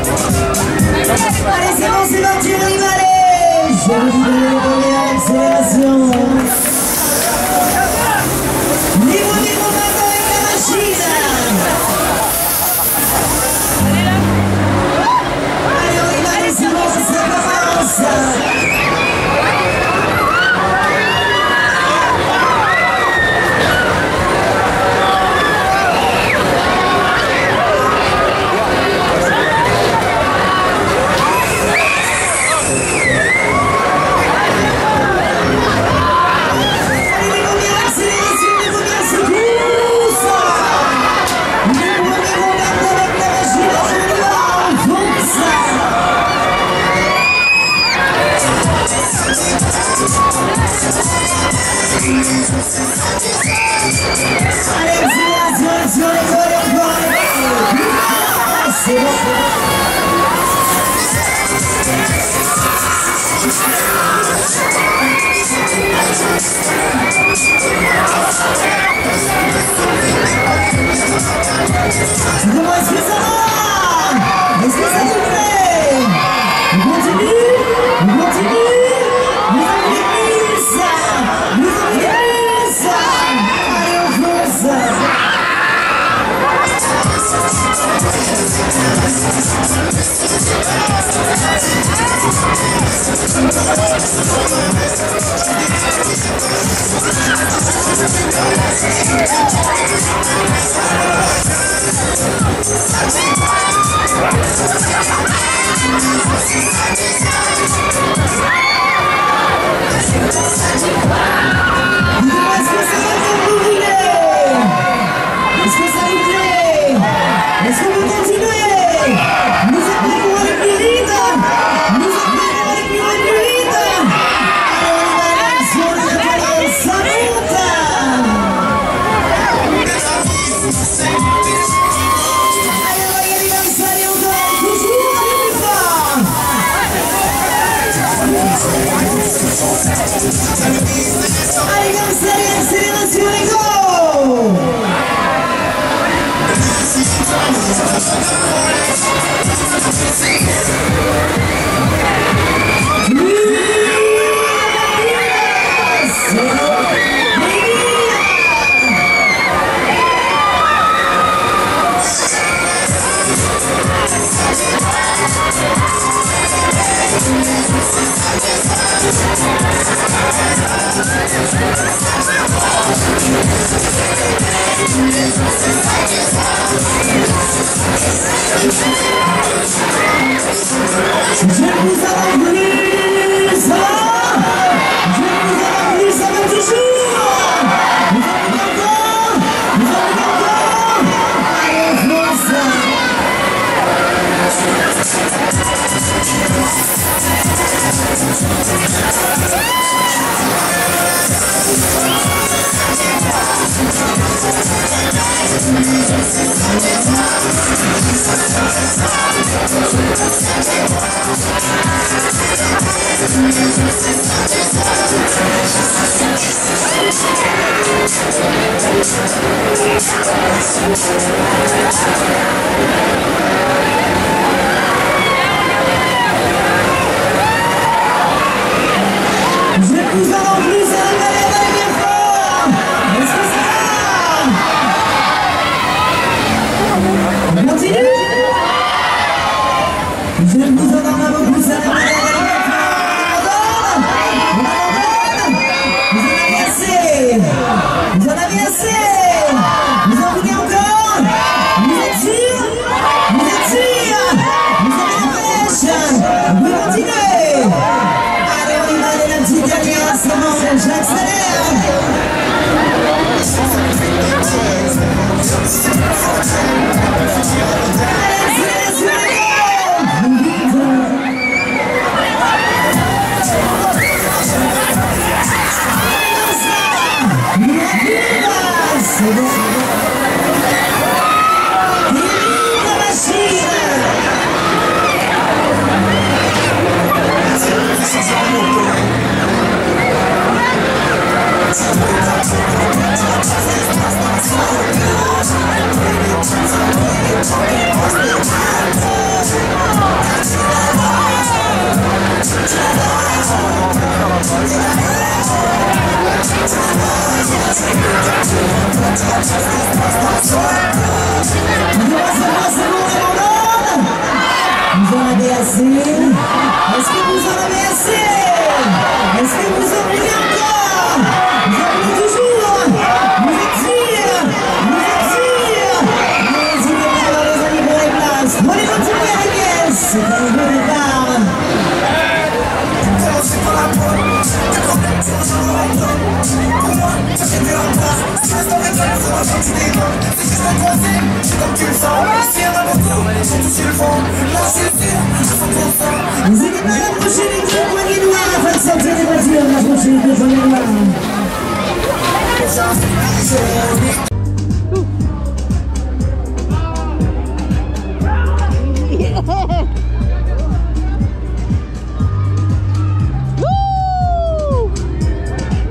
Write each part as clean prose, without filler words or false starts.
Allez, c'est bon, c'est parti, on y va, allez. Je vous donne les premières accélérations. Niveau du combattant avec la machine. Allez, on y va, allez, c'est bon, ça commence. Dis-moi, est-ce que ça va? Est-ce que ça vous plaît? On continue? On continue? Vous avez plus ça? Vous avez plus ça? Allez, on fonce! Allez, comme ça, accélération, les go! N'hésitez pas à approcher les deux poignées noires afin de sortir des voitures, approchez les deux poignées noires.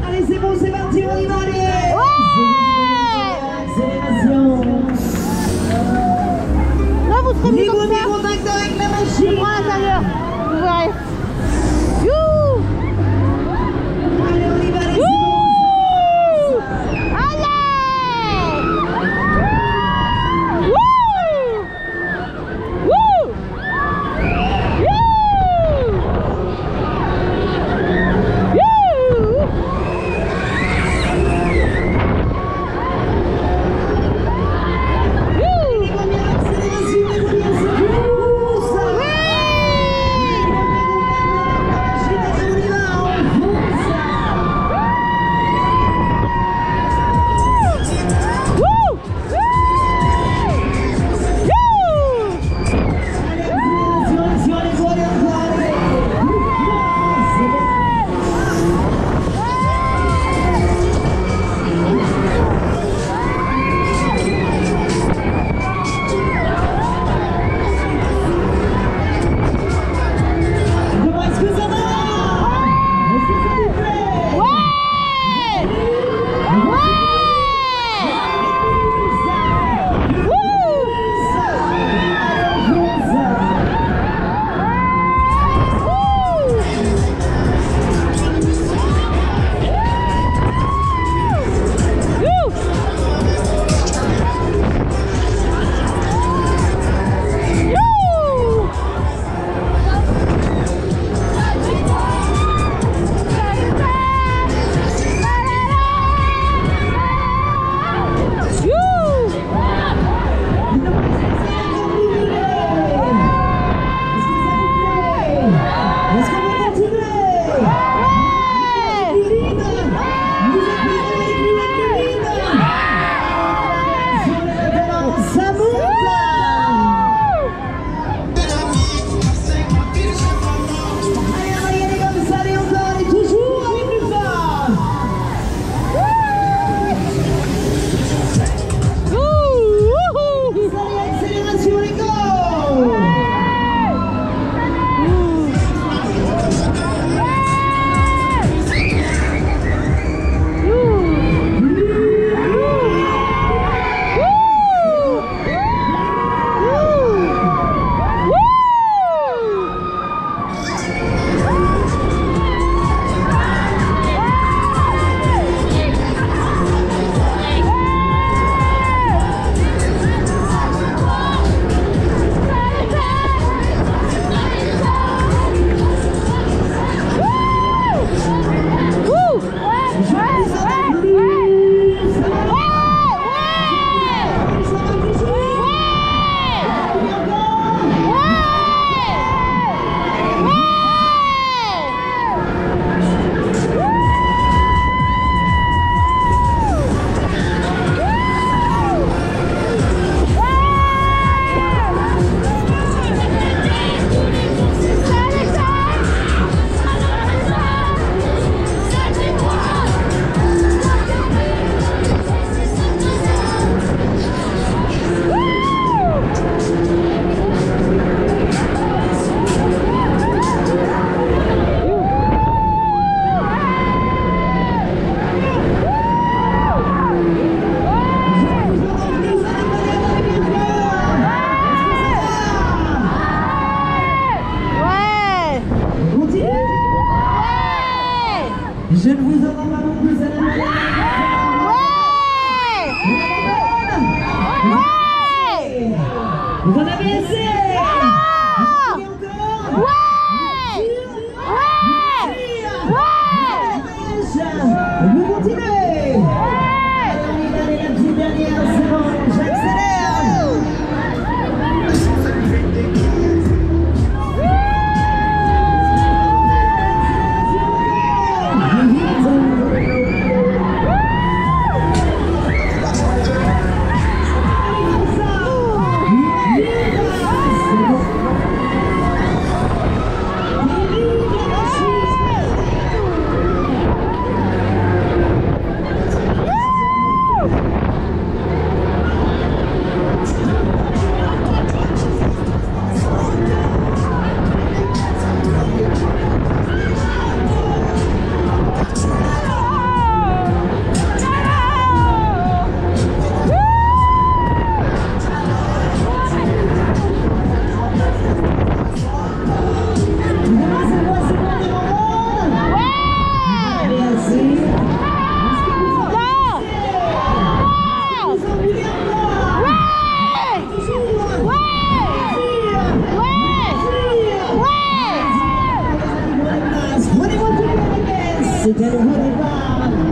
Allez, c'est bon, c'est parti, on y va, allez. Accélération. Là, vous serez mis comme ça. Contact avec la machine. Prends l'intérieur, vous verrez. Youhou! Allez, on y va, allez, Youhou! Je ne vous entends pas non plus, ça n'a pas l'air. Ouais. Vous en avez assez. Vous continuez. On y va, la petite dernière, c'est bon, j'accélère. C'est un nouveau départ.